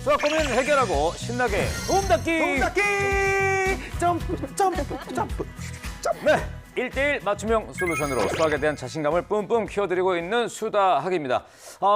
수학 고민 해결하고 신나게 도움닫기. 점프. 네. 1대1 맞춤형 솔루션으로 수학에 대한 자신감을 뿜뿜 키워드리고 있는 수다학입니다.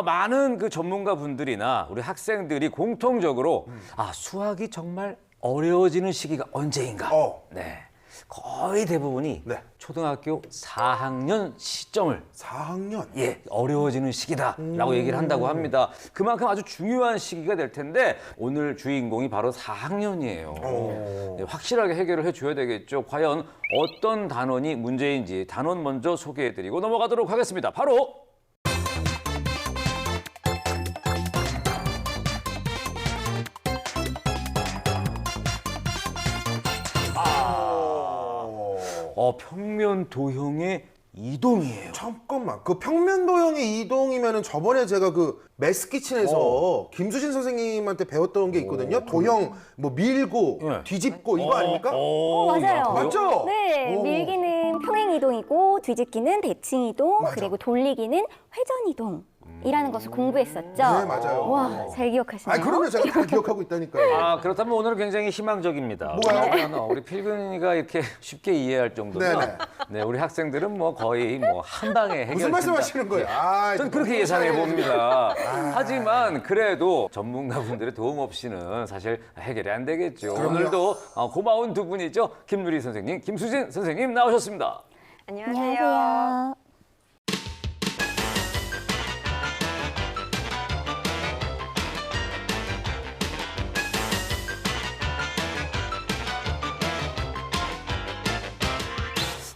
많은 그 전문가 분들이나 우리 학생들이 공통적으로 수학이 정말 어려워지는 시기가 언제인가. 네. 거의 대부분이 네. 초등학교 4학년 시점을 4학년? 어려워지는 시기다라고 얘기를 한다고 합니다. 그만큼 아주 중요한 시기가 될 텐데 오늘 주인공이 바로 4학년이에요. 네, 확실하게 해결을 해줘야 되겠죠. 과연 어떤 단원이 문제인지 단원 먼저 소개해드리고 넘어가도록 하겠습니다. 바로 평면 도형의 이동이에요. 잠깐만, 그 평면 도형의 이동이면은 저번에 제가 그 메스 키친에서 김수진 선생님한테 배웠던 게 있거든요. 도형 뭐 밀고 네. 뒤집고 이거 아닙니까? 맞아요. 맞죠? 네, 밀기는 평행 이동이고 뒤집기는 대칭 이동, 맞아. 그리고 돌리기는 회전 이동이라는 것을 공부했었죠. 네, 맞아요. 와, 잘 기억하시네요. 그러면 제가 다 기억하고 있다니까요. 그렇다면 오늘은 굉장히 희망적입니다. 뭐가요? 왜냐하면 우리 필근이가 이렇게 쉽게 이해할 정도면 네네. 네, 우리 학생들은 뭐 거의 한 방에 해결. 무슨 말씀하시는 거예요? 전 그렇게 예상해 봅니다. 하지만 그래도 전문가분들의 도움 없이는 사실 해결이 안 되겠죠. 그럼요. 오늘도 고마운 두 분이죠. 김누리 선생님, 김수진 선생님 나오셨습니다. 안녕하세요.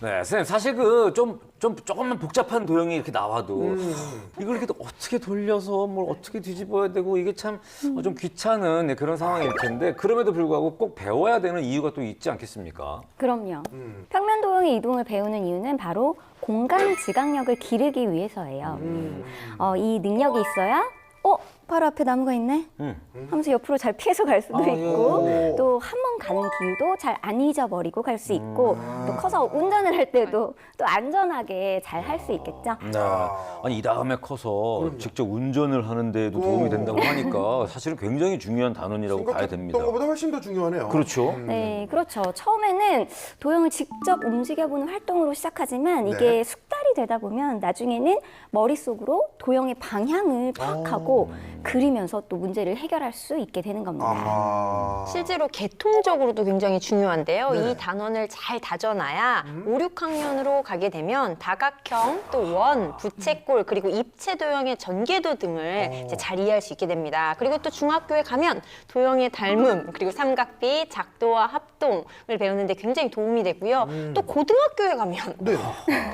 네, 선생님 사실 조금만 복잡한 도형이 이렇게 나와도 이걸 이렇게 어떻게 돌려서 뭘 어떻게 뒤집어야 되고 이게 참 좀 귀찮은 그런 상황일 텐데 그럼에도 불구하고 꼭 배워야 되는 이유가 또 있지 않겠습니까? 그럼요. 평면 도형의 이동을 배우는 이유는 바로 공간 지각력을 기르기 위해서예요. 이 능력이 있어야 바로 앞에 나무가 있네? 하면서 옆으로 잘 피해서 갈 수도 있고 또 한 번 가는 길도 잘 안 잊어버리고 갈 수 있고 또 커서 운전을 할 때도 또 안전하게 잘 할 수 있겠죠. 아니 이 다음에 커서 직접 운전을 하는 데에도 도움이 된다고 하니까 사실은 굉장히 중요한 단원이라고 봐야 됩니다. 생각했던 것보다 훨씬 더 중요하네요. 그렇죠. 네, 그렇죠. 처음에는 도형을 직접 움직여보는 활동으로 시작하지만 이게 숙달이 되다 보면 나중에는 머릿속으로 도형의 방향을 파악하고 그리면서 또 문제를 해결할 수 있게 되는 겁니다. 실제로 계통적으로도 굉장히 중요한데요. 네. 이 단원을 잘 다져놔야 5, 6학년으로 가게 되면 다각형, 또 원, 부채꼴, 그리고 입체 도형의 전개도 등을 이제 잘 이해할 수 있게 됩니다. 그리고 또 중학교에 가면 도형의 닮음, 그리고 삼각비, 작도와 합동을 배우는데 굉장히 도움이 되고요. 또 고등학교에 가면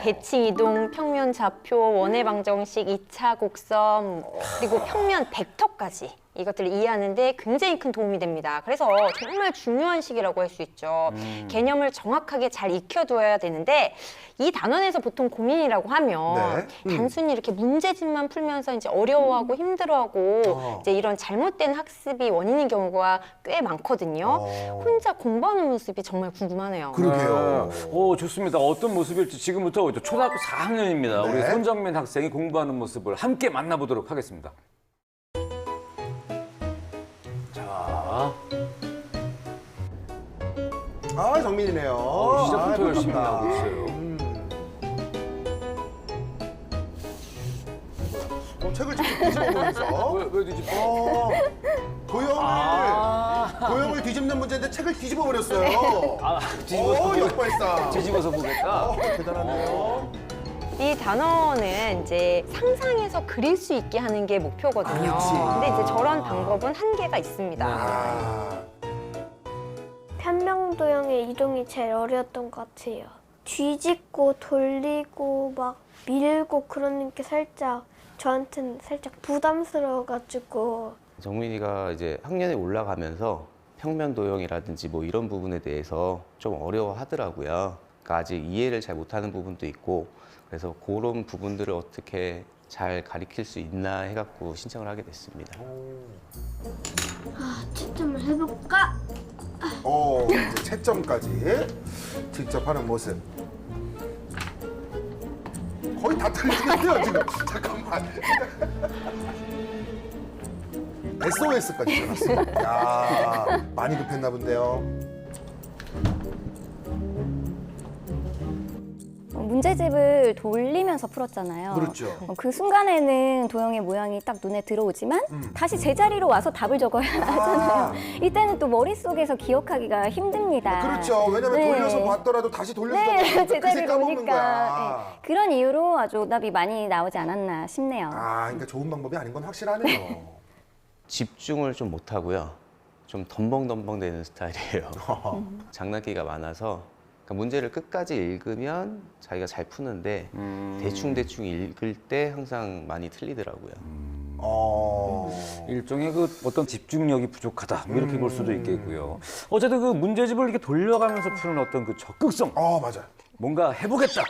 대칭 이동, 평면 좌표, 원의 방정식, 2차 곡선, 그리고 평면 벡터까지 이것들을 이해하는데 굉장히 큰 도움이 됩니다. 그래서 정말 중요한 시기라고 할 수 있죠. 개념을 정확하게 잘 익혀두어야 되는데 이 단원에서 보통 고민이라고 하면 단순히 이렇게 문제집만 풀면서 이제 어려워하고 힘들어하고 이제 이런 잘못된 학습이 원인인 경우가 꽤 많거든요. 혼자 공부하는 모습이 정말 궁금하네요. 그러게요. 오, 좋습니다. 어떤 모습일지 지금부터 초등학교 4학년입니다. 우리 손정민 학생이 공부하는 모습을 함께 만나보도록 하겠습니다. 자, 정민이네요. 시작부터 열심히 반갑다. 하고 있어요. 책을 직접 뒤집어보면서 왜 뒤집어? 도형을 뒤집는 문제인데 책을 뒤집어버렸어요. 뒤집어서 보겠다. 대단하네요. 이 단원은 이제 상상해서 그릴 수 있게 하는 게 목표거든요. 근데 이제 저런 방법은 한계가 있습니다. 편명 도형의 이동이 제일 어려웠던 것 같아요. 뒤집고 돌리고 막 밀고 그러는 게 저한테는 살짝 부담스러워가지고. 정민이가 이제 학년에 올라가면서 평면 도형이라든지 뭐 이런 부분에 대해서 좀 어려워하더라고요. 그러니까 아직 이해를 잘 못하는 부분도 있고 그래서 그런 부분들을 어떻게 잘 가르칠 수 있나 해갖고 신청을 하게 됐습니다. 채점을 해볼까? 이제 채점까지 직접 하는 모습. 거의 다 틀리겠네요 지금. 잠깐만. SOS까지 써놨어요. 야, 많이 급했나 본데요. 문제집을 돌리면서 풀었잖아요. 그렇죠. 그 순간에는 도형의 모양이 딱 눈에 들어오지만 다시 제자리로 와서 답을 적어야 하잖아요. 이때는 또 머릿속에서 기억하기가 힘듭니다. 그렇죠. 왜냐면 네. 돌려서 봤더라도 다시 돌려서 네, 봤더니 그새 제자리로 까먹는 오니까. 거야. 네. 그런 이유로 아주 오답이 많이 나오지 않았나 싶네요. 아, 그러니까 좋은 방법이 아닌 건 확실하네요. 집중을 좀 못하고요. 좀 덤벙덤벙 되는 스타일이에요. 장난기가 많아서 그러니까 문제를 끝까지 읽으면 자기가 잘 푸는데 대충대충 읽을 때 항상 많이 틀리더라고요. 일종의 그 어떤 집중력이 부족하다 뭐 이렇게 볼 수도 있겠고요. 어쨌든 그 문제집을 이렇게 돌려가면서 푸는 어떤 그 적극성, 맞아요. 뭔가 해보겠다.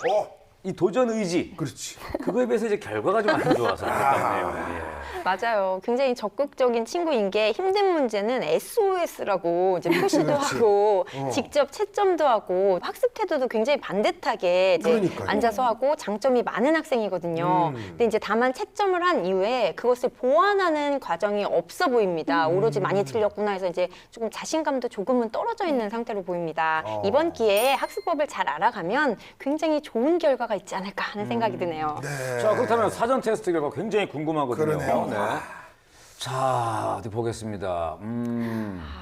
이 도전 의지. 그렇지. 그거에 비해서 이제 결과가 좀 안 좋아서 안타깝네요. 맞아요. 굉장히 적극적인 친구인 게 힘든 문제는 SOS라고 이제 표시도 하고 직접 채점도 하고 학습 태도도 굉장히 반듯하게 이제 그러니까요. 앉아서 하고 장점이 많은 학생이거든요. 근데 이제 다만 채점을 한 이후에 그것을 보완하는 과정이 없어 보입니다. 오로지 많이 틀렸구나 해서 이제 조금 자신감도 조금은 떨어져 있는 상태로 보입니다. 이번 기회에 학습법을 잘 알아가면 굉장히 좋은 결과가 있지 않을까 하는 생각이 드네요. 네. 자, 그렇다면 사전 테스트 결과 굉장히 궁금하거든요. 그러네요. 네. 자, 어디 보겠습니다.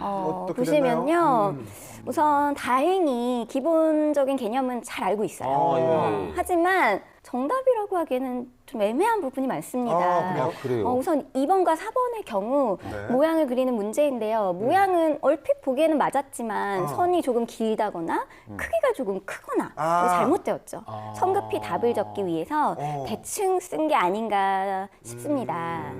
어떻게 보시면요. 우선 다행히 기본적인 개념은 잘 알고 있어요. 예. 하지만 정답이라고 하기에는 좀 애매한 부분이 많습니다. 그래요? 우선 2번과 4번의 경우 네. 모양을 그리는 문제인데요. 모양은 얼핏 보기에는 맞았지만 선이 조금 길다거나 크기가 조금 크거나 잘못되었죠. 성급히 답을 적기 위해서 대충 쓴 게 아닌가 싶습니다.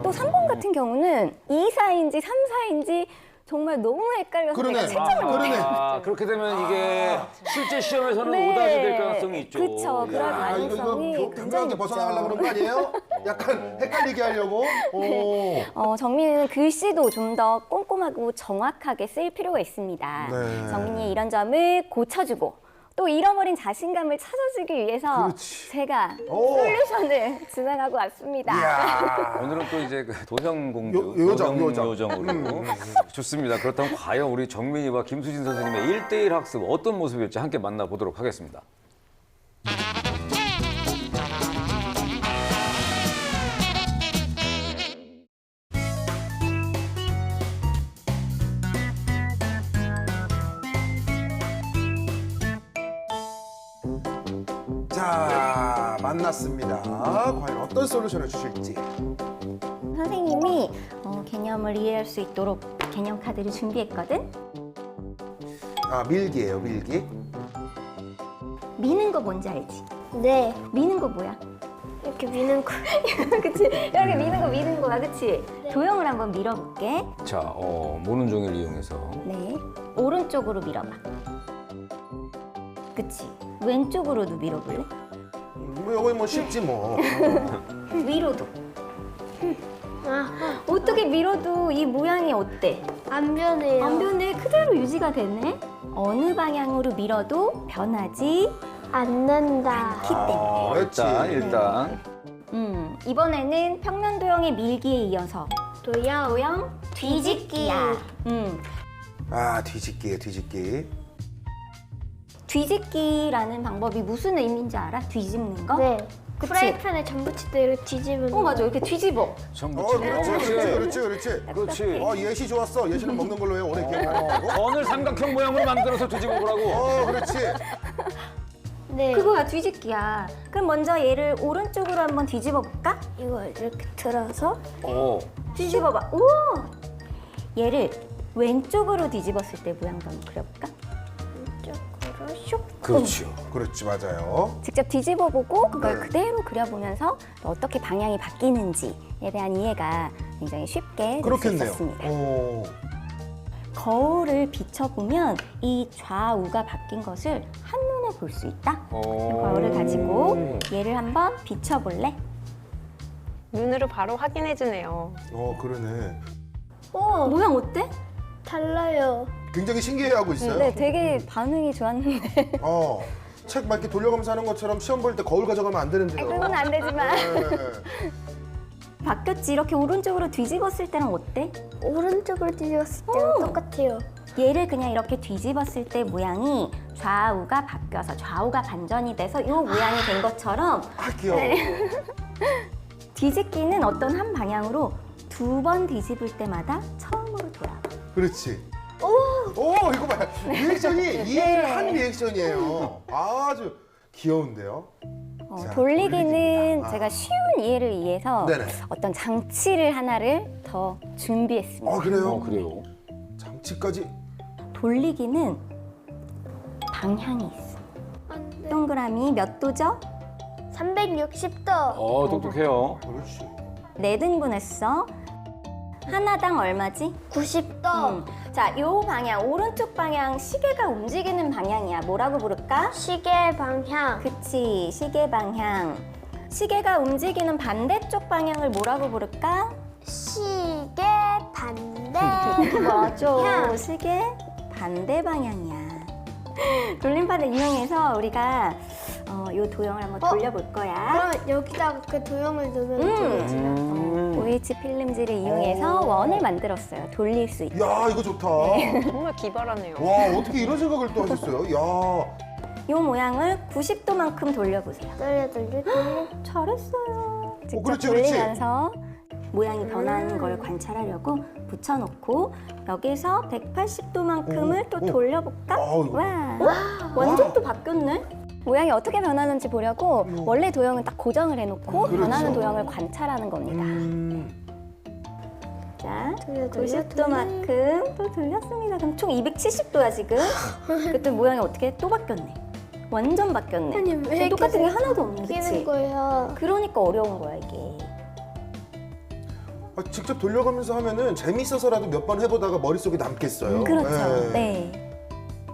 또 3번 같은 경우는 2, 4인지 3, 4인지 정말 너무 헷갈려서 그러네. 제가 채점을 그러네. 아, 그렇게 되면 이게 실제 시험에서는 네. 오답이 될 가능성이 있죠. 그쵸. 그럴 야, 가능성이 이거 굉장히 당당하게 벗어나가려고 있죠. 그런 거 아니에요? 약간 헷갈리게 하려고? 정민이는 글씨도 좀 더 꼼꼼하고 정확하게 쓸 필요가 있습니다. 네. 정민이의 이런 점을 고쳐주고 또 잃어버린 자신감을 찾아주기 위해서 그렇지. 제가 오. 솔루션을 진행하고 왔습니다. 이야. 오늘은 또 이제 그 도형 공주, 요정. 요정으로 좋습니다. 그렇다면 과연 우리 정민이와 김수진 선생님의 1대1 학습 어떤 모습일지 함께 만나보도록 하겠습니다. 자, 만났습니다. 과연 어떤 솔루션을 주실지. 선생님이 개념을 이해할 수 있도록 개념 카드를 준비했거든. 밀기예요, 밀기. 미는 거 뭔지 알지? 네, 미는 거 뭐야? 이렇게 미는 거. 그치? 이렇게 미는 거야, 그치? 도형을 한번 밀어볼게. 자, 모는 종이를 이용해서 네, 오른쪽으로 밀어봐. 그치? 왼쪽으로도 밀어볼래? 이거 뭐 쉽지 뭐. 위로도. 어떻게 밀어도 이 모양이 어때? 안 변해요. 안 변해, 그대로 유지가 되네. 어느 방향으로 밀어도 변하지 않는다. 않기 때문에. 그렇지. 일단 이번에는 평면 도형의 밀기에 이어서 도형 뒤집기야. 뒤집기예요, 뒤집기. 뒤집기라는 방법이 무슨 의미인지 알아? 뒤집는 거? 네. 그치? 프라이팬에 전부칠 때 이렇게 뒤집으면. 맞아, 이렇게 뒤집어. 그렇지. 예시 좋았어. 예시는 먹는 걸로 해. 오래 기억나고. 선을 삼각형 모양으로 만들어서 뒤집어 보라고. 그렇지. 네. 그거야, 뒤집기야. 그럼 먼저 얘를 오른쪽으로 한번 뒤집어 볼까? 이걸 이렇게 들어서 뒤집어 봐. 오! 얘를 왼쪽으로 뒤집었을 때 모양도 한번 그려볼까? 이쪽으로 슉. 그렇죠. 그렇지, 맞아요. 직접 뒤집어 보고 그걸 네. 그대로 그려보면서 어떻게 방향이 바뀌는지에 대한 이해가 굉장히 쉽게 될 수 그렇겠네요. 있었습니다. 거울을 비춰보면 이 좌우가 바뀐 것을 한눈에 볼 수 있다. 거울을 가지고 얘를 한번 비춰볼래? 눈으로 바로 확인해주네요. 그러네. 모양 어때? 달라요. 굉장히 신기해하고 있어요. 네, 되게 반응이 좋았는데. 책 막 이렇게 돌려가면서 하는 것처럼 시험 볼 때 거울 가져가면 안 되는데요. 그건 안 되지만. 바뀌었지. 이렇게 오른쪽으로 뒤집었을 때는 어때? 오른쪽으로 뒤집었을 때랑 똑같아요. 얘를 그냥 이렇게 뒤집었을 때 모양이 좌우가 바뀌어서 좌우가 반전이 돼서 이 모양이 된 것처럼 아 귀여워. 뒤집기는 어떤 한 방향으로 2번 뒤집을 때마다 처음으로 돌아가. 그렇지. 오 이거 봐. 리액션이 이해를 한 리액션이에요. 아주 귀여운데요. 자, 돌리기는 돌리기입니다. 제가 쉬운 이해를 위해서 네네. 어떤 장치를 하나를 더 준비했습니다. 그래요? 그래요. 장치까지. 돌리기는 방향이 있어. 안 돼. 동그라미 몇 도죠? 360도. 똑똑해요. 그렇지. 4등분 했어. 하나당 얼마지? 90도. 자, 요 방향, 오른쪽 방향, 시계가 움직이는 방향이야. 뭐라고 부를까? 시계 방향. 그치, 시계 방향. 시계가 움직이는 반대쪽 방향을 뭐라고 부를까? 시계 반대. 맞아, 시계 반대 방향이야. 돌림판을 이용해서 우리가 요 도형을 한번 돌려볼 거야. 그럼 여기다가 그 도형을 넣으면 OH 필름지를 이용해서 원을 만들었어요. 돌릴 수 있게. 야 이거 좋다. 정말 기발하네요. 와 어떻게 이런 생각을 또 하셨어요? 야. 요 모양을 90도만큼 돌려보세요. 돌려. 잘했어요. 직접 그렇지, 그렇지. 돌리면서 모양이 변하는 걸 관찰하려고 붙여놓고 여기서 180도만큼을 또 돌려볼까? 이거. 와, 완전 또 바뀌었네? 모양이 어떻게 변하는지 보려고 원래 도형은 딱 고정을 해놓고 그렇죠. 변하는 도형을 관찰하는 겁니다. 자, 돌려. 90도만큼 또 돌렸습니다. 그럼 총 270도야 지금. 그때 모양이 어떻게 또 바뀌었네. 완전 바뀌었네. 아니, 왜 이렇게 똑같은 게 하나도 없네, 끼는 그치? 거야. 그러니까 어려운 거야 이게. 직접 돌려가면서 하면은 재밌어서라도 몇 번 해보다가 머릿속에 남겠어요. 그렇죠. 네.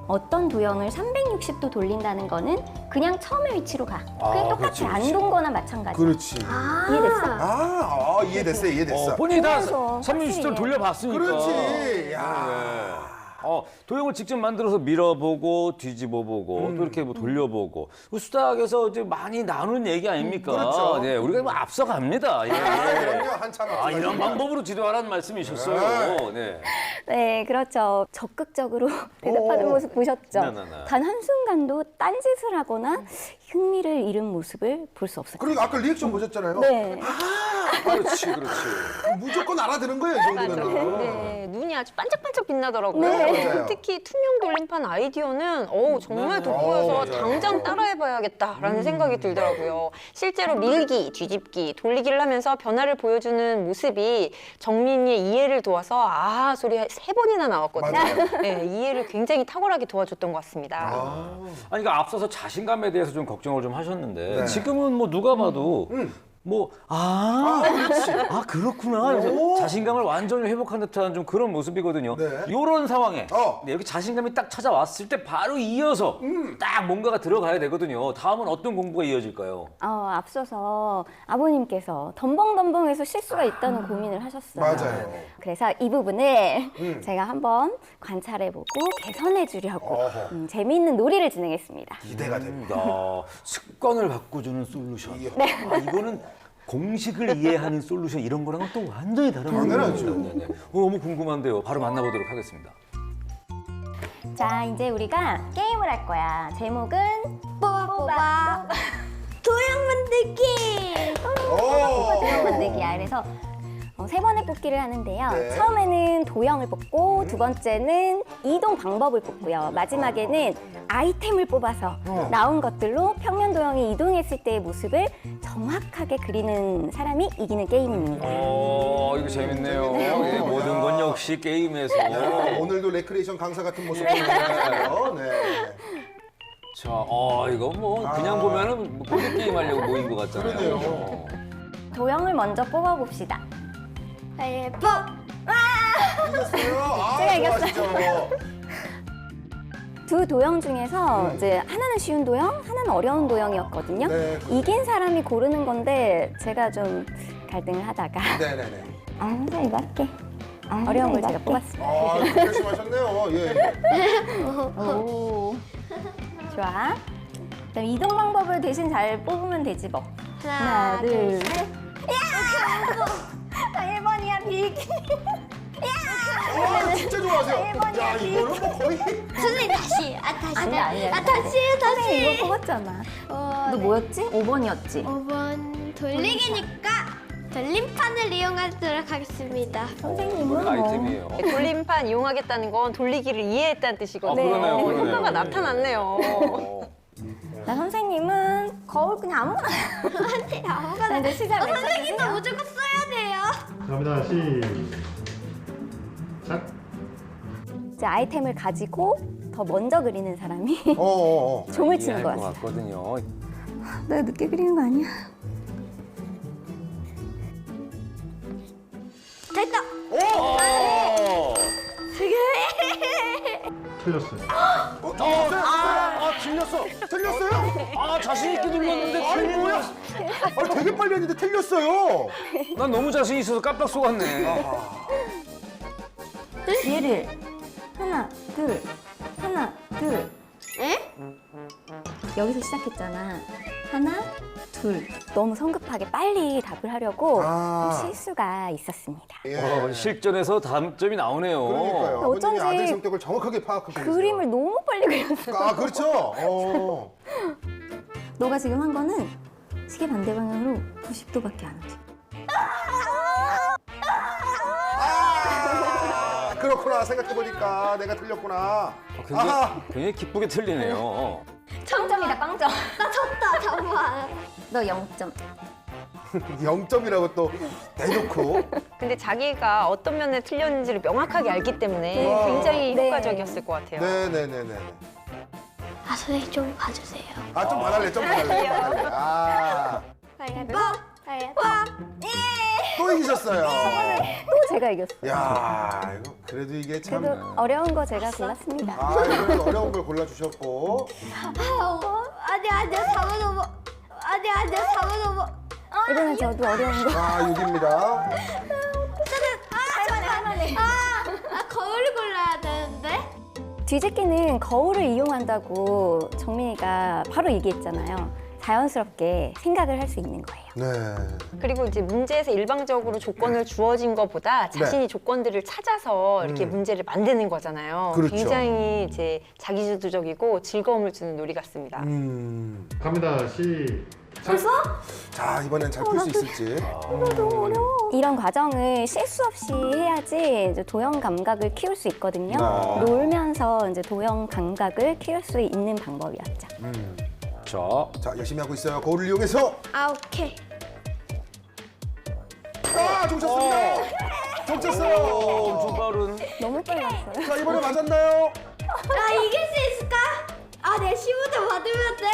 어떤 도형을 360도 돌린다는 거는 그냥 처음의 위치로 가. 그냥 똑같이 그렇지, 안 그렇지. 돈 거나 마찬가지야. 그렇지. 이해됐어? 이해됐어. 본인이 다 보면서 360도를 확실히 돌려봤으니까. 그렇지. 야. 도형을 직접 만들어서 밀어보고 뒤집어보고 또 이렇게 뭐 돌려보고 수다학에서 이제 많이 나누는 얘기 아닙니까? 그렇죠. 네, 우리가 뭐 앞서갑니다. 예. 그럼요 한참 이런 방법으로 지도하라는 말씀이셨어요. 네. 네, 그렇죠. 적극적으로 대답하는 모습 보셨죠? 네. 단 한순간도 딴짓을 하거나 흥미를 잃은 모습을 볼 수 없었죠. 그리고 아까 리액션 보셨잖아요. 네. 그렇지. 무조건 알아들은 거예요, 이 정도면. 네, 눈이 아주 반짝반짝 빛나더라고요. 네, 맞아요. 특히 투명 돌림판 아이디어는 정말 돋보여서 맞아요. 당장 따라해봐야겠다라는 생각이 들더라고요. 실제로 밀기, 뒤집기, 돌리기를 하면서 변화를 보여주는 모습이 정민이의 이해를 도와서 아하 소리 3번이나 나왔거든요. 맞아요. 네, 이해를 굉장히 탁월하게 도와줬던 것 같습니다. 아니, 그러니까 앞서서 자신감에 대해서 좀 걱정을 좀 하셨는데 네. 지금은 뭐 누가 봐도 그렇구나. 그래서 자신감을 완전히 회복한 듯한 좀 그런 모습이거든요. 네. 이런 상황에 네, 이렇게 자신감이 딱 찾아왔을 때 바로 이어서 딱 뭔가가 들어가야 되거든요. 다음은 어떤 공부가 이어질까요? 앞서서 아버님께서 덤벙덤벙해서 실수가 있다는 고민을 하셨어요. 맞아요. 그래서 이 부분을 제가 한번 관찰해보고 개선해주려고 재미있는 놀이를 진행했습니다. 기대가 됩니다. 습관을 바꿔주는 솔루션. 이거는 공식을 이해하는 솔루션 이런 거랑은 또 완전히 다른 당연하죠. 거예요. 너무 궁금한데요. 바로 만나보도록 하겠습니다. 자, 이제 우리가 게임을 할 거야. 제목은 뽑아. 도형 만들기. 도형 만들기야. 그래서 3번의 뽑기를 하는데요. 네. 처음에는 도형을 뽑고 두 번째는 이동 방법을 뽑고요. 마지막에는 아이템을 뽑아서 나온 것들로 평면 도형이 이동했을 때의 모습을 정확하게 그리는 사람이 이기는 게임입니다. 이거 재밌네요. 예, 모든 건 역시 게임에서. 오늘도 레크레이션 강사 같은 모습 보여주세요. 네. 자, 이거 뭐 그냥 보면은 보드 게임 하려고 모인 것 같잖아요. 그러네요. 도형을 먼저 뽑아봅시다. 예뻐. 이겼어요. 제가 이겼어요. 좋아하시죠? 두 도형 중에서 이제 하나는 쉬운 도형, 하나는 어려운 도형이었거든요. 네. 이긴 사람이 고르는 건데 제가 좀 갈등을 하다가 네네네. 선생님 이거 할게. 어려운 걸 제가 뽑았습니다. 결심하셨네요. 예. 오. 좋아. 그다음 이동 방법을 대신 잘 뽑으면 되지 뭐. 하나, 둘, 셋. 나 1번이야, 비기. 와, 진짜 좋아하세요. 야, 이거는 뭐 거의. 선생님 다시. 다시. 아니야. 다시. 이거 뽑았잖아. 너 뭐였지? 5번이었지? 5번 돌리기니까 돌림판을 이용하도록 하겠습니다. 선생님은 이건 뭐. 아이템이에요. 돌림판 이용하겠다는 건 돌리기를 이해했다는 뜻이거든요. 그러네요, 그러네요. 효과가 네. 나타났네요. 나 선생님은 거울 그냥 아무거나. 네, 아무거나. 이제 시작 선생님도 무조건 써야 돼요. 갑니다. 시작. 이제 아이템을 가지고 더 먼저 그리는 사람이 종을 치는 이해할 것 거였어. 같거든요. 내가 늦게 그리는 거 아니야? 됐다. 오! 틀렸어요. 틀렸어요? 아, 자신 있게 눌렀는데 아니, 틀린 뭐야? 거야. 아니, 되게 빨리 했는데 틀렸어요. 난 너무 자신 있어서 깜빡 속았네. 얘를 하나, 둘, 하나, 둘. 에? 여기서 시작했잖아. 하나, 둘. 너무 성급하게 빨리 답을 하려고 아. 좀 실수가 있었습니다. 예. 실전에서 단점이 나오네요. 그러니까요. 아버님이 어쩐지 아들 성격을 정확하게 파악하고 계세요. 그림을 너무 빨리 그렸어. 아, 그렇죠. 너가 지금 한 거는 시계 반대 방향으로 90도밖에 안 움직여. 그렇구나. 생각해보니까 내가 틀렸구나. 굉장히 기쁘게 틀리네요. 빵점이다, 빵점. 나 졌다. 잠깐만. 너 0점. 0점이라고 또 대놓고. 근데 자기가 어떤 면에 틀렸는지를 명확하게 알기 때문에 와. 굉장히 네. 효과적이었을 것 같아요. 네네네네. 아, 선생님 좀 봐주세요. 아, 좀 봐달래, 좀 봐달래. 아, 가위바위보. 가위바위보. 또 이기셨어요. 또 제가 이겼어. 야, 이거 그래도 이게 참. 그래도 어려운 거 제가 골랐습니다. 아, 이번에 어려운 걸 골라주셨고. 아니야. 4번 오버. 아니야. 4번 오버. 이번엔 저도 어려운 거. 아, 6입니다. 할만해. 거울을 골라야 되는데. 뒤집기는 거울을 이용한다고 정민이가 바로 얘기했잖아요. 자연스럽게 생각을 할 수 있는 거예요. 네. 그리고 이제 문제에서 일방적으로 조건을 주어진 것보다 자신이 조건들을 찾아서 이렇게 문제를 만드는 거잖아요. 그렇죠. 굉장히 이제 자기주도적이고 즐거움을 주는 놀이 같습니다. 갑니다. 벌써? 자, 이번엔 잘 풀 수 있을지. 이런 과정을 실수 없이 해야지 이제 도형 감각을 키울 수 있거든요. 네. 놀면서 이제 도형 감각을 키울 수 있는 방법이었죠. 자, 열심히 하고 있어요. 거울을 이용해서. 오케이. 아, 종쳤습니다. 종쳤어요. 엄청 빠른. 너무 빨랐어요. 자, 이번에 맞았나요? 나 이길 수 있을까? 내가 15점 받으면 돼.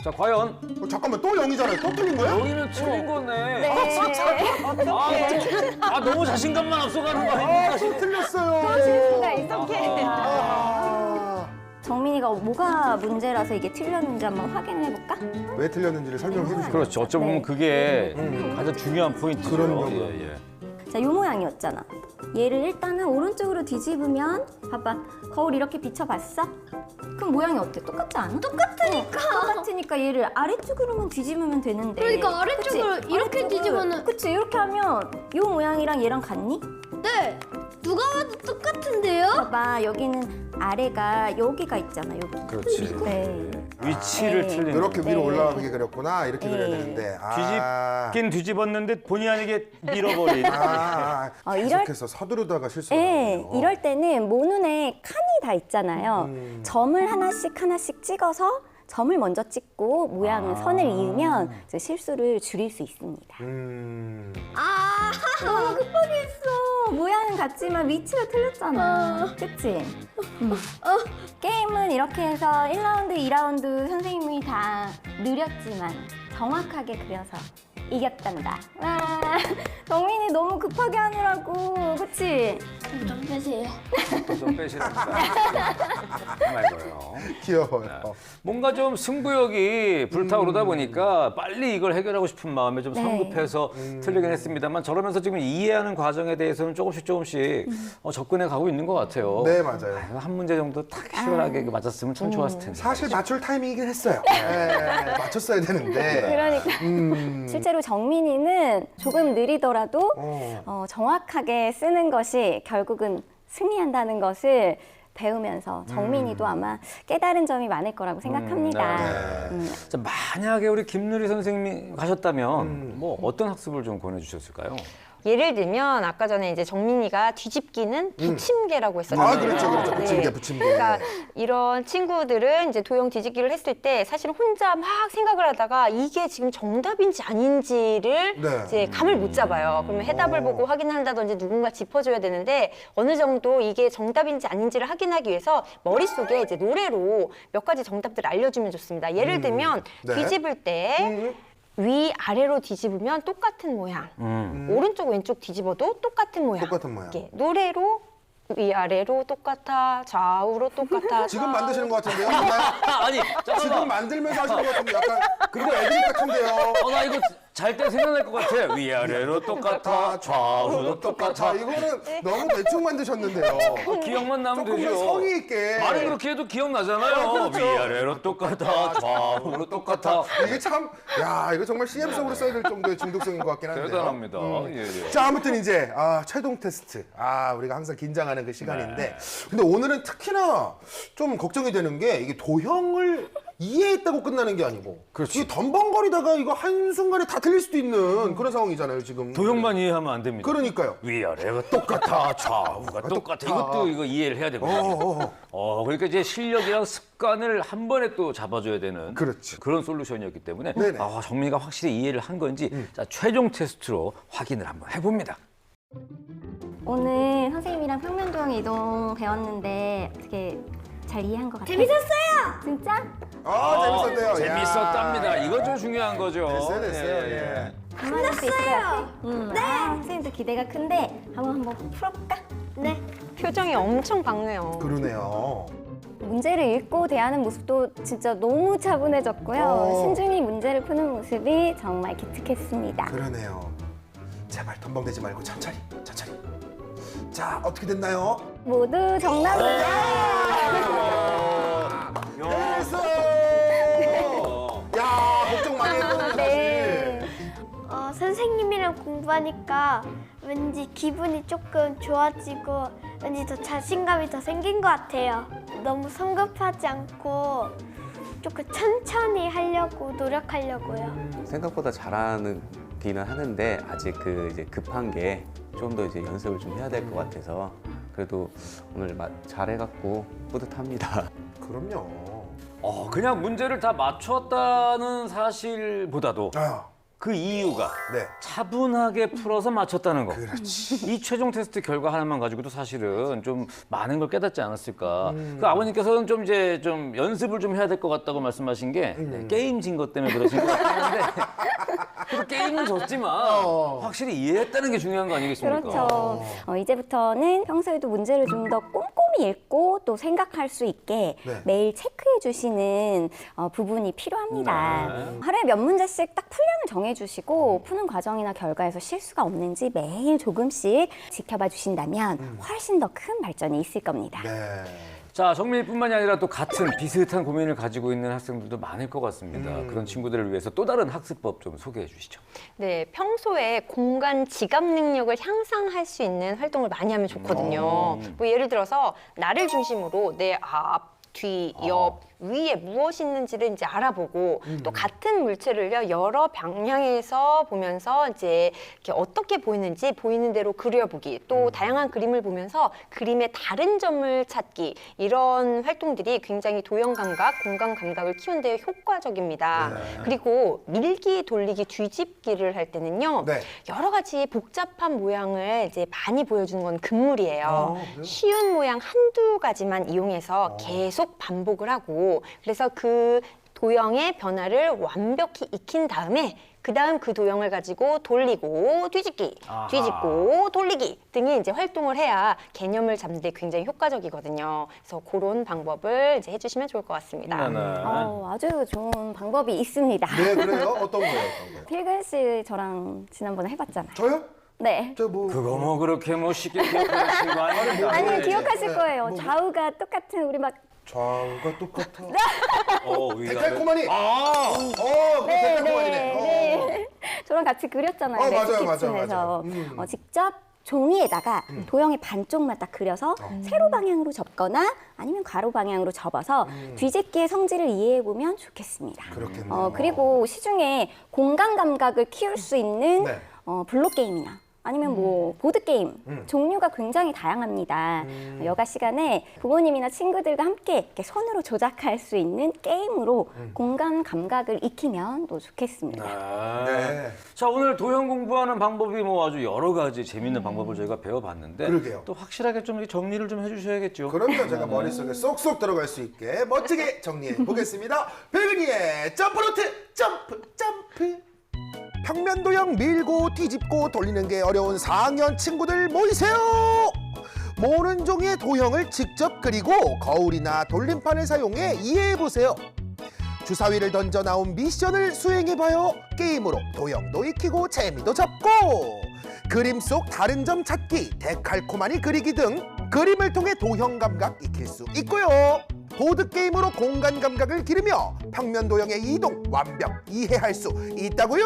자, 과연 잠깐만, 또 0이잖아요. 또 틀린 거예요? 여기는 틀린 거네. 네. 너무 자신감만 앞서가는 거 아닙니까? 아, 또 틀렸어요. 실수가 있었게. 아, 정민이가 뭐가 문제라서 이게 틀렸는지 한번 확인해 볼까? 왜 틀렸는지를 설명해 주시죠. 그렇죠. 어쩌면 네. 그게 가장 중요한 포인트죠. 그럼요. 예. 자, 요 모양이었잖아. 얘를 일단은 오른쪽으로 뒤집으면 봐봐. 거울 이렇게 비춰봤어? 그럼 모양이 어때? 똑같지 않아? 똑같으니까 얘를 아래쪽으로만 뒤집으면 되는데. 그러니까 아래쪽으로 그치? 이렇게 아래쪽으로. 뒤집으면- 그치, 이렇게 하면 요 모양이랑 얘랑 같니? 네. 누가 봐도 똑같은데요? 봐봐, 여기는 아래가 여기가 있잖아, 여기. 그렇지. 네. 위치를 네. 틀린 거. 이렇게 네. 위로 올라가게 그렸구나. 이렇게 그려야 네. 되는데. 뒤집긴 뒤집었는데 본의 아니게 밀어버린. 계속해서 서두르다가 실수가 네, 나오네요. 이럴 때는 모눈에 칸이 다 있잖아요. 점을 하나씩 급해서 점을 먼저 찍고 모양을 선을 이으면 이제 실수를 줄일 수 있습니다. 너무 급하겠어. 모양은 같지만 위치가 틀렸잖아. 그치? 게임은 이렇게 해서 1라운드, 2라운드 선생님이 다 느렸지만 정확하게 그려서 이겼단다. 와, 정민이 너무 급하게 하느라고, 그치? 좀 빼세요. 좀 빼시랍니다. 말고요. 귀여워요. 뭔가 좀 승부욕이 불타오르다 보니까 빨리 이걸 해결하고 싶은 마음에 좀 네. 성급해서 틀리긴 했습니다.만 저러면서 지금 이해하는 과정에 대해서는 조금씩 접근해 가고 있는 것 같아요. 네, 맞아요. 한 문제 정도 딱 시원하게 맞았으면 참 좋았을 텐데. 사실 맞출 타이밍이긴 했어요. 네, 맞췄어야 되는데. 그러니까 실제로 정민이는 조금 느리더라도 정확하게 쓰는 것이 결국은 승리한다는 것을 배우면서 정민이도 아마 깨달은 점이 많을 거라고 생각합니다. 네. 자, 만약에 우리 김누리 선생님이 가셨다면 뭐 어떤 학습을 좀 권해주셨을까요? 예를 들면 아까 전에 이제 정민이가 뒤집기는 부침개라고 했었잖아요. 아, 그렇죠. 부침개, 부침개. 그러니까 이런 친구들은 이제 도형 뒤집기를 했을 때 사실 혼자 막 생각을 하다가 이게 지금 정답인지 아닌지를 네. 이제 감을 못 잡아요. 그러면 해답을 보고 확인한다든지 누군가 짚어줘야 되는데 어느 정도 이게 정답인지 아닌지를 확인하기 위해서 머릿속에 이제 노래로 몇 가지 정답들을 알려주면 좋습니다. 예를 들면 네. 뒤집을 때 위아래로 뒤집으면 똑같은 모양, 오른쪽 왼쪽 뒤집어도 똑같은 모양. 똑같은 모양. 이렇게 노래로 위아래로 똑같아, 좌우로 똑같아. 지금 만드시는 것 같은데요? 아니, 지금 잠깐만. 만들면서 하시는 것 같은데 약간 그리고 애드립 같은데요. 나 이거 잘 때 생각날 것 같아. 위아래로 똑같아, 좌우로 똑같아. 이거는 너무 대충 만드셨는데요. 기억만 나면 조금만 되죠. 성의 있게. 말은 그렇게 해도 기억나잖아요. 위아래로 똑같아, 좌우로 똑같아. 이게 참, 야, 이거 정말 CM 속으로 써야 될 정도의 중독성인 것 같긴 한데요. 대단합니다. 예. 자, 아무튼 이제 최종 테스트. 우리가 항상 긴장하는 그 시간인데, 근데 오늘은 특히나 좀 걱정이 되는 게 이게 도형을 이해했다고 끝나는 게 아니고, 그렇지. 이게 덤벙거리다가 이거 한 순간에 다 틀릴 수도 있는 그런 상황이잖아요, 지금. 도형만 이해하면 안 됩니다. 그러니까요. 위아래가 똑같아, 좌우가 똑같아. 이것도 이거 이해를 해야 되거든요. 그러니까 이제 실력이랑 습관을 한 번에 또 잡아줘야 되는 그렇지. 그런 솔루션이었기 때문에 네네. 정민이가 확실히 이해를 한 건지 자, 최종 테스트로 확인을 한번 해봅니다. 오늘 선생님이랑 평면 도형 이동 배웠는데 어떻게 잘 이해한 것 같아요? 재밌었어요! 진짜? 재밌었네요. 야. 재밌었답니다. 이거 좀 중요한 거죠. 됐어요. 예. 끝났어요! 수 있어요? 네! 선생님도 기대가 큰데 한번 풀어볼까? 네. 표정이 엄청 밝네요. 그러네요. 문제를 읽고 대하는 모습도 진짜 너무 차분해졌고요. 신중히 문제를 푸는 모습이 정말 기특했습니다. 그러네요. 제발 덤벙대지 말고 천천히. 자, 어떻게 됐나요? 모두 정답입니다. 됐어! 야, 걱정 많이 했거든요, 네. 사실. 선생님이랑 공부하니까 왠지 기분이 조금 좋아지고 왠지 더 자신감이 더 생긴 것 같아요. 너무 성급하지 않고 조금 천천히 하려고 노력하려고요. 생각보다 잘하기는 하는데 아직 그 이제 급한 게 좀 더 이제 연습을 좀 해야 될 것 같아서 그래도 오늘 잘해갖고 뿌듯합니다. 그럼요. 그냥 문제를 다 맞췄다는 사실보다도 그 이유가 네. 차분하게 풀어서 맞췄다는 거. 그렇지. 이 최종 테스트 결과 하나만 가지고도 사실은 좀 많은 걸 깨닫지 않았을까. 그 아버님께서는 좀 이제 좀 연습을 좀 해야 될 것 같다고 말씀하신 게 게임 진 것 때문에 그러신 것 같은데 그래도 게임은 졌지만 확실히 이해했다는 게 중요한 거 아니겠습니까? 그렇죠. 이제부터는 평소에도 문제를 좀 더 꼼꼼히 읽고 또 생각할 수 있게 네. 매일 체크해 주시는 부분이 필요합니다. 하루에 몇 문제씩 딱 풀량을 정해주시고 푸는 과정이나 결과에서 실수가 없는지 매일 조금씩 지켜봐 주신다면 훨씬 더 큰 발전이 있을 겁니다. 네. 자, 정민이뿐만이 아니라 또 같은 비슷한 고민을 가지고 있는 학생들도 많을 것 같습니다. 그런 친구들을 위해서 또 다른 학습법 좀 소개해 주시죠. 네, 평소에 공간 지각 능력을 향상할 수 있는 활동을 많이 하면 좋거든요. 뭐 예를 들어서 나를 중심으로 내 앞, 뒤, 옆, 위에 무엇이 있는지를 이제 알아보고 또 같은 물체를요 여러 방향에서 보면서 이제 이렇게 어떻게 보이는지 보이는 대로 그려보기 또 다양한 그림을 보면서 그림의 다른 점을 찾기 이런 활동들이 굉장히 도형 감각, 공간 감각을 키우는 데 효과적입니다. 그리고 밀기, 돌리기, 뒤집기를 할 때는요 네. 여러 가지 복잡한 모양을 이제 많이 보여주는 건 금물이에요. 쉬운 모양 한두 가지만 이용해서 계속 반복을 하고 그래서 그 도형의 변화를 완벽히 익힌 다음에 그다음 그 도형을 가지고 돌리고 뒤집기, 아하. 뒤집고 돌리기 등이 이제 활동을 해야 개념을 잡는 데 굉장히 효과적이거든요. 그래서 그런 방법을 이제 해주시면 좋을 것 같습니다. 네. 아주 좋은 방법이 있습니다. 네, 그래요? 어떤 거예요? 어떤 거예요? 필근 씨 저랑 지난번에 해봤잖아요. 저요? 네. 저 뭐. 그거 뭐 그렇게 뭐 쉽게 기억하시는 거 아닙니까? 아니 네. 기억하실 거예요. 뭐. 좌우가 똑같은 우리 막 좌우가 똑같아. 위가 데칼코마니. 그거 네, 데칼코마니네. 네. 저랑 같이 그렸잖아요. 맞아요, 매직키친에서. 맞아요. 직접 종이에다가 도형의 반쪽만 딱 그려서 세로 방향으로 접거나 아니면 가로 방향으로 접어서 뒤집기의 성질을 이해해 보면 좋겠습니다. 그렇겠네요. 그리고 시중에 공간 감각을 키울 수 있는 네. 블록 게임이나 아니면 뭐 보드 게임 종류가 굉장히 다양합니다. 여가 시간에 부모님이나 친구들과 함께 이렇게 손으로 조작할 수 있는 게임으로 공간 감각을 익히면 또 좋겠습니다. 네. 자, 오늘 도형 공부하는 방법이 뭐 아주 여러 가지 재미있는 방법을 저희가 배워봤는데 그러게요. 또 확실하게 좀 이렇게 정리를 좀 해주셔야겠죠. 그럼요. 제가 머릿속에 쏙쏙 들어갈 수 있게 멋지게 정리해 보겠습니다. 필근이의 점프노트 점프. 평면도형 밀고 뒤집고 돌리는 게 어려운 4학년 친구들 모이세요. 모는 종이의 도형을 직접 그리고 거울이나 돌림판을 사용해 이해해보세요. 주사위를 던져 나온 미션을 수행해봐요. 게임으로 도형도 익히고 재미도 잡고 그림 속 다른 점 찾기, 데칼코마니 그리기 등 그림을 통해 도형 감각 익힐 수 있고요. 보드게임으로 공간 감각을 기르며 평면 도형의 이동 완벽 이해할 수 있다고요.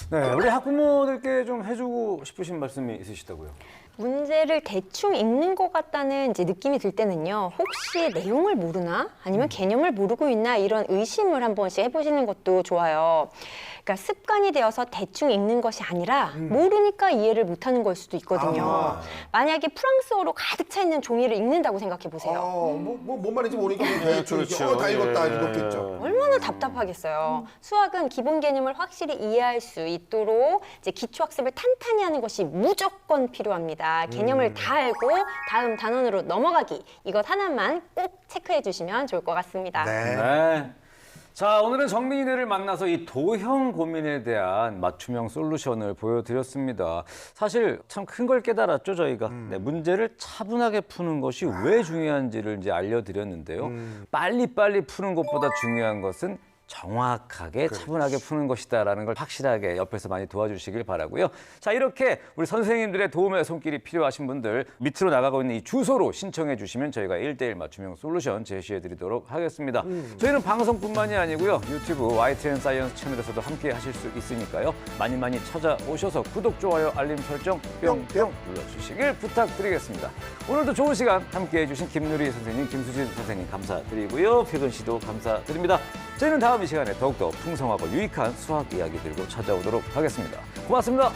네, 우리 학부모들께 좀 해주고 싶으신 말씀이 있으시다고요? 문제를 대충 읽는 것 같다는 이제 느낌이 들 때는요. 혹시 내용을 모르나? 아니면 개념을 모르고 있나? 이런 의심을 한 번씩 해보시는 것도 좋아요. 그러니까 습관이 되어서 대충 읽는 것이 아니라 모르니까 이해를 못하는 걸 수도 있거든요. 아. 만약에 프랑스어로 가득 차 있는 종이를 읽는다고 생각해 보세요. 뭔 말인지 모르니까 대충 그렇죠. 다 읽었다 예, 이렇겠죠. 얼마나 답답하겠어요. 수학은 기본 개념을 확실히 이해할 수 있도록 이제 기초 학습을 탄탄히 하는 것이 무조건 필요합니다. 개념을 다 알고 다음 단원으로 넘어가기. 이것 하나만 꼭 체크해 주시면 좋을 것 같습니다. 네. 자, 오늘은 정민이네를 만나서 이 도형 고민에 대한 맞춤형 솔루션을 보여드렸습니다. 사실 참 큰 걸 깨달았죠, 저희가. 네, 문제를 차분하게 푸는 것이 왜 중요한지를 이제 알려드렸는데요. 빨리빨리 푸는 것보다 중요한 것은 정확하게 차분하게 푸는 것이다라는 걸 확실하게 옆에서 많이 도와주시길 바라고요. 자, 이렇게 우리 선생님들의 도움의 손길이 필요하신 분들 밑으로 나가고 있는 이 주소로 신청해 주시면 저희가 1:1 맞춤형 솔루션 제시해 드리도록 하겠습니다. 저희는 방송뿐만이 아니고요. 유튜브 YTN 사이언스 채널에서도 함께 하실 수 있으니까요. 많이 많이 찾아오셔서 구독, 좋아요, 알림 설정 뿅뿅 눌러주시길 부탁드리겠습니다. 오늘도 좋은 시간 함께해 주신 김누리 선생님, 김수진 선생님 감사드리고요. 필근 씨도 감사드립니다. 저희는 다음 이 시간에 더욱더 풍성하고 유익한 수학 이야기 들고 찾아오도록 하겠습니다. 고맙습니다.